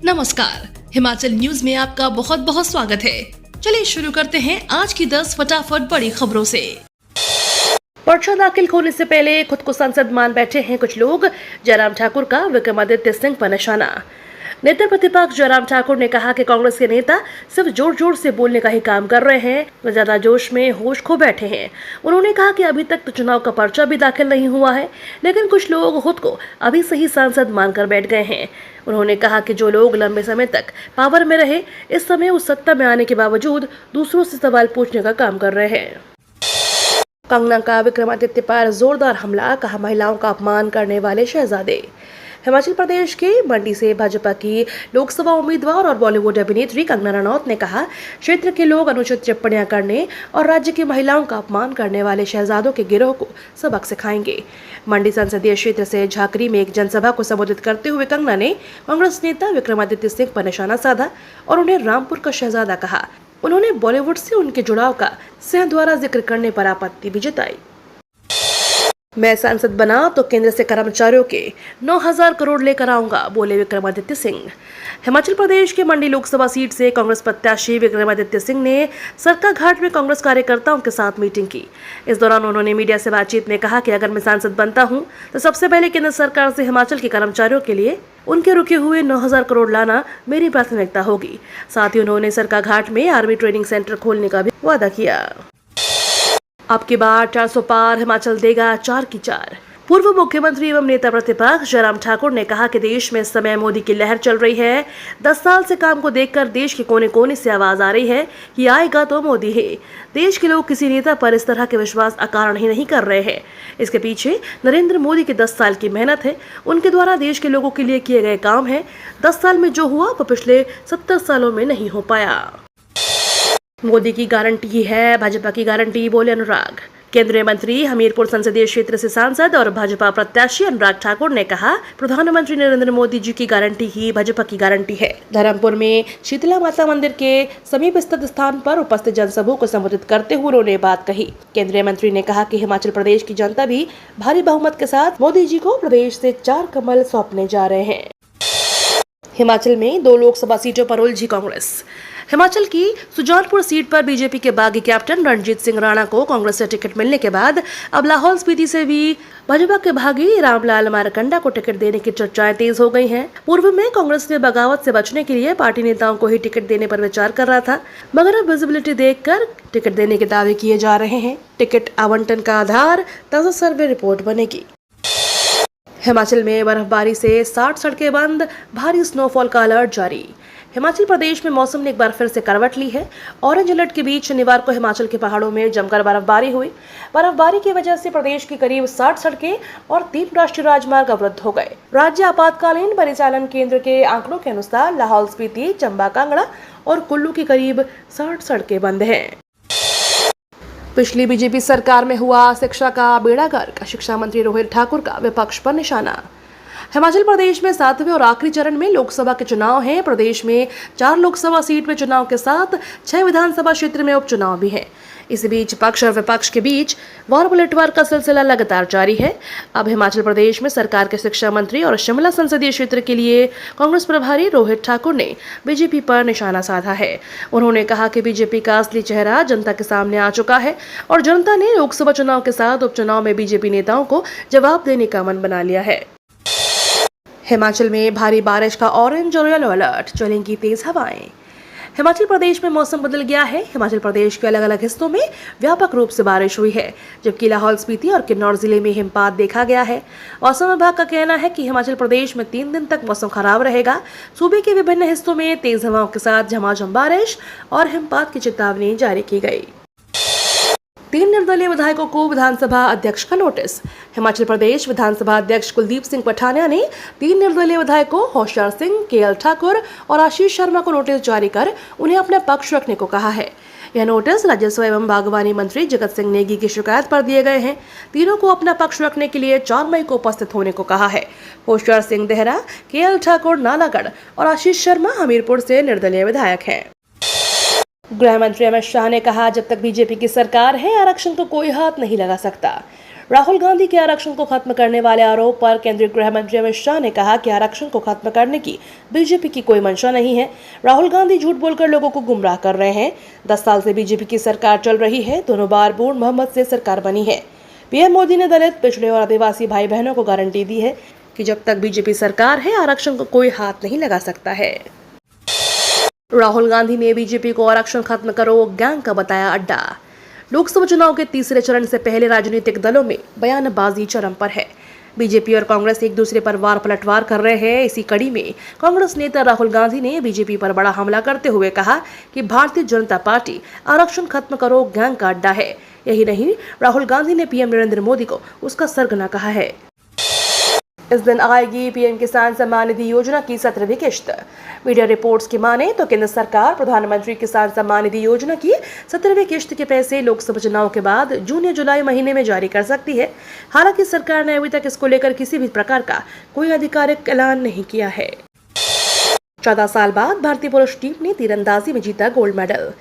नमस्कार, हिमाचल न्यूज में आपका बहुत बहुत स्वागत है। चलिए शुरू करते हैं आज की 10 फटाफट बड़ी खबरों से। पर्चा दाखिल होने से पहले खुद को संसद मान बैठे हैं कुछ लोग। जयराम ठाकुर का विक्रमादित्य सिंह पर निशाना। नेता प्रतिपक्ष जयराम ठाकुर ने कहा कि कांग्रेस के नेता सिर्फ जोर जोर से बोलने का ही काम कर रहे हैं, वे ज्यादा जोश में होश खो बैठे हैं। उन्होंने कहा कि अभी तक तो चुनाव का पर्चा भी दाखिल नहीं हुआ है, लेकिन कुछ लोग खुद को अभी से ही सांसद मानकर बैठ गए हैं। उन्होंने कहा कि जो लोग लंबे समय तक पावर में रहे, इस समय उस सत्ता में आने के बावजूद दूसरों से सवाल पूछने का काम कर रहे हैं। कंगना का विक्रमादित्य पर जोरदार हमला, कहा महिलाओं का अपमान करने वाले शहजादे। हिमाचल प्रदेश के मंडी से भाजपा की लोकसभा उम्मीदवार और बॉलीवुड अभिनेत्री कंगना रनौत ने कहा, क्षेत्र के लोग अनुचित टिप्पणियां करने और राज्य की महिलाओं का अपमान करने वाले शहजादों के गिरोह को सबक सिखाएंगे। मंडी संसदीय क्षेत्र से झाकरी में एक जनसभा को संबोधित करते हुए कंगना ने कांग्रेस नेता विक्रमादित्य सिंह पर निशाना साधा और उन्हें रामपुर का शहजादा कहा। उन्होंने बॉलीवुड से उनके जुड़ाव का सिंह द्वारा जिक्र करने पर आपत्ति भी जताई। मैं सांसद बना तो केंद्र से कर्मचारियों के 9,000 करोड़ लेकर आऊंगा, बोले विक्रमादित्य सिंह। हिमाचल प्रदेश के मंडी लोकसभा सीट से कांग्रेस प्रत्याशी विक्रमादित्य सिंह ने सरकाघाट में कांग्रेस कार्यकर्ताओं के साथ मीटिंग की। इस दौरान उन्होंने मीडिया से बातचीत में कहा कि अगर मैं सांसद बनता हूं तो सबसे पहले केंद्र सरकार से हिमाचल के कर्मचारियों के लिए उनके रुके हुए 9,000 करोड़ लाना मेरी प्राथमिकता होगी। साथ ही उन्होंने सरकाघाट में आर्मी ट्रेनिंग सेंटर खोलने का भी वादा किया। अब की बार 400 पार, हिमाचल देगा 4 की 4। पूर्व मुख्यमंत्री एवं नेता प्रतिपक्ष जयराम ठाकुर ने कहा कि देश में इस समय मोदी की लहर चल रही है। 10 साल से काम को देखकर देश के कोने कोने से आवाज आ रही है कि आएगा तो मोदी है। देश के लोग किसी नेता पर इस तरह के विश्वास अकारण ही नहीं कर रहे हैं। इसके पीछे नरेंद्र मोदी के 10 साल की मेहनत है, उनके द्वारा देश के लोगों के लिए किए गए काम है। 10 साल में जो हुआ वो पिछले 70 सालों में नहीं हो पाया। मोदी की गारंटी है भाजपा की गारंटी, बोले अनुराग। केंद्रीय मंत्री हमीरपुर संसदीय क्षेत्र से सांसद और भाजपा प्रत्याशी अनुराग ठाकुर ने कहा, प्रधानमंत्री नरेंद्र मोदी जी की गारंटी ही भाजपा की गारंटी है। धर्मपुर में शीतला माता मंदिर के समीप स्थित स्थान पर उपस्थित जनसभा को संबोधित करते हुए उन्होंने बात कही। केंद्रीय मंत्री ने कहा कि हिमाचल प्रदेश की जनता भी भारी बहुमत के साथ मोदी जी को प्रदेश से 4 कमल सौंपने जा रहे हैं। हिमाचल में 2 लोकसभा सीटों पर उलझी कांग्रेस। हिमाचल की सुजानपुर सीट पर बीजेपी के बागी कैप्टन रणजीत सिंह राणा को कांग्रेस से टिकट मिलने के बाद अब लाहौल स्पीति से भी भाजपा के भागी रामलाल मारकंडा को टिकट देने की चर्चाएं तेज हो गई हैं। पूर्व में कांग्रेस ने बगावत से बचने के लिए पार्टी नेताओं को ही टिकट देने पर विचार कर रहा था, मगर अब विजिबिलिटी देखकर टिकट देने के दावे किए जा रहे हैं। टिकट आवंटन का आधार ताजा सर्वे रिपोर्ट बनेगी। हिमाचल में बर्फबारी से 60 सड़कें बंद, भारी स्नोफॉल का अलर्ट जारी। हिमाचल प्रदेश में मौसम ने एक बार फिर से करवट ली है। ऑरेंज अलर्ट के बीच शनिवार को हिमाचल के पहाड़ों में जमकर बर्फबारी हुई। बर्फबारी की वजह से प्रदेश की करीब 60 सड़कें और 3 राष्ट्रीय राजमार्ग अवरुद्ध हो गए। राज्य आपातकालीन परिचालन केंद्र के आंकड़ों के अनुसार लाहौल स्पीति, चंबा, कांगड़ा और कुल्लू की करीब 60 सड़कें बंद हैं। पिछली बीजेपी सरकार में हुआ शिक्षा का बेड़ा गर्क, शिक्षा मंत्री रोहित ठाकुर का विपक्ष पर निशाना। हिमाचल प्रदेश में 7वें और आखिरी चरण में लोकसभा के चुनाव हैं। प्रदेश में 4 लोकसभा सीट में चुनाव के साथ 6 विधानसभा क्षेत्र में उपचुनाव भी है। इस बीच पक्ष और विपक्ष के बीच वार पलटवार का सिलसिला लगातार जारी है। अब हिमाचल प्रदेश में सरकार के शिक्षा मंत्री और शिमला संसदीय क्षेत्र के लिए कांग्रेस प्रभारी रोहित ठाकुर ने बीजेपी पर निशाना साधा है। उन्होंने कहा कि बीजेपी का असली चेहरा जनता के सामने आ चुका है और जनता ने लोकसभा चुनाव के साथ उपचुनाव में बीजेपी नेताओं को जवाब देने का मन बना लिया है। हिमाचल में भारी बारिश का ऑरेंज और येलो अलर्ट, चलेंगी तेज हवाएं। हिमाचल प्रदेश में मौसम बदल गया है। हिमाचल प्रदेश के अलग अलग हिस्सों में व्यापक रूप से बारिश हुई है, जबकि लाहौल स्पीति और किन्नौर जिले में हिमपात देखा गया है। मौसम विभाग का कहना है कि हिमाचल प्रदेश में 3 दिन तक मौसम खराब रहेगा। सूबे के विभिन्न हिस्सों में तेज हवाओं के साथ झमाझम बारिश और हिमपात की चेतावनी जारी की गई। 3 निर्दलीय विधायकों को विधानसभा अध्यक्ष का नोटिस। हिमाचल प्रदेश विधानसभा अध्यक्ष कुलदीप सिंह पठानिया ने 3 निर्दलीय विधायकों होशियार सिंह, केएल ठाकुर और आशीष शर्मा को नोटिस जारी कर उन्हें अपना पक्ष रखने को कहा है। यह नोटिस राजस्व एवं बागवानी मंत्री जगत सिंह नेगी की शिकायत पर दिए गए हैं। तीनों को अपना पक्ष रखने के लिए 4 मई को उपस्थित होने को कहा है। होशियार सिंह देहरा, केएल ठाकुर नालागढ़ और आशीष शर्मा हमीरपुर से निर्दलीय विधायक हैं। गृह मंत्री अमित शाह ने कहा, जब तक बीजेपी की सरकार है आरक्षण को कोई हाथ नहीं लगा सकता। राहुल गांधी के आरक्षण को खत्म करने वाले आरोप पर केंद्रीय गृह मंत्री अमित शाह ने कहा कि आरक्षण को खत्म करने की बीजेपी की कोई मंशा नहीं है। राहुल गांधी झूठ बोलकर लोगों को गुमराह कर रहे हैं। 10 साल से बीजेपी की सरकार चल रही है, दोनों बार बूढ़ मोहम्मद से सरकार बनी है। पीएम मोदी ने दलित, पिछड़े और आदिवासी भाई बहनों को गारंटी दी है कि जब तक बीजेपी सरकार है, आरक्षण को कोई हाथ नहीं लगा सकता है। राहुल गांधी ने बीजेपी को आरक्षण खत्म करो गैंग का बताया अड्डा। लोकसभा चुनाव के तीसरे चरण से पहले राजनीतिक दलों में बयानबाजी चरम पर है। बीजेपी और कांग्रेस एक दूसरे पर वार पलटवार कर रहे हैं। इसी कड़ी में कांग्रेस नेता राहुल गांधी ने बीजेपी पर बड़ा हमला करते हुए कहा कि भारतीय जनता पार्टी आरक्षण खत्म करो गैंग का अड्डा है। यही नहीं, राहुल गांधी ने पीएम नरेंद्र मोदी को उसका सरगना कहा है। इस दिन आएगी पीएम किसान सम्मान निधि योजना की 17वीं किश्त। मीडिया रिपोर्ट्स की माने तो केंद्र सरकार प्रधानमंत्री किसान सम्मान निधि योजना की 17वीं किश्त के पैसे लोकसभा चुनाव के बाद जून या जुलाई महीने में जारी कर सकती है। हालांकि सरकार ने अभी तक इसको लेकर किसी भी प्रकार का कोई आधिकारिक ऐलान नहीं किया है। 14 साल बाद भारतीय पुरुष टीम ने तीरंदाजी में जीता गोल्ड मेडल।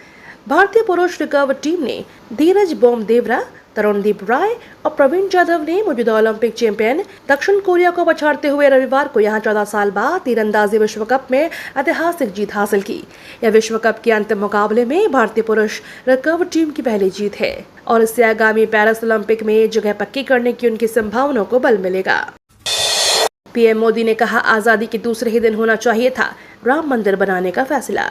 भारतीय पुरुष रिकर्व टीम ने धीरज बोमदेवरा, तरुणदीप राय और प्रवीण जाधव ने मौजूदा ओलंपिक चैंपियन दक्षिण कोरिया को पछाड़ते हुए रविवार को यहां 14 साल बाद तीरंदाजी विश्व कप में ऐतिहासिक जीत हासिल की। यह विश्व कप के अंतिम मुकाबले में भारतीय पुरुष रिकर्व टीम की पहली जीत है और इससे आगामी पेरिस ओलंपिक में जगह पक्की करने की उनकी संभावनाओं को बल मिलेगा। पीएम मोदी ने कहा, आजादी के दूसरे ही दिन होना चाहिए था राम मंदिर बनाने का फैसला।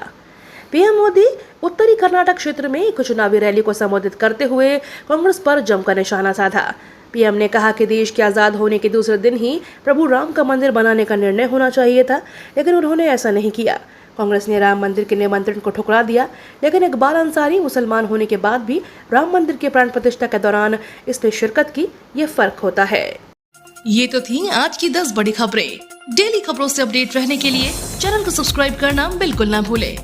पीएम मोदी उत्तरी कर्नाटक क्षेत्र में एक चुनावी रैली को संबोधित करते हुए कांग्रेस पर जमकर निशाना साधा। पीएम ने कहा कि देश के आजाद होने के दूसरे दिन ही प्रभु राम का मंदिर बनाने का निर्णय होना चाहिए था, लेकिन उन्होंने ऐसा नहीं किया। कांग्रेस ने राम मंदिर के निमंत्रण को ठुकरा दिया, लेकिन इकबाल अंसारी मुसलमान होने के बाद भी राम मंदिर के प्राण प्रतिष्ठा के दौरान इसने शिरकत की। ये फर्क होता है। ये तो थी आज की 10 बड़ी खबरें। डेली खबरों से अपडेट रहने के लिए चैनल को सब्सक्राइब करना बिल्कुल ना भूलें।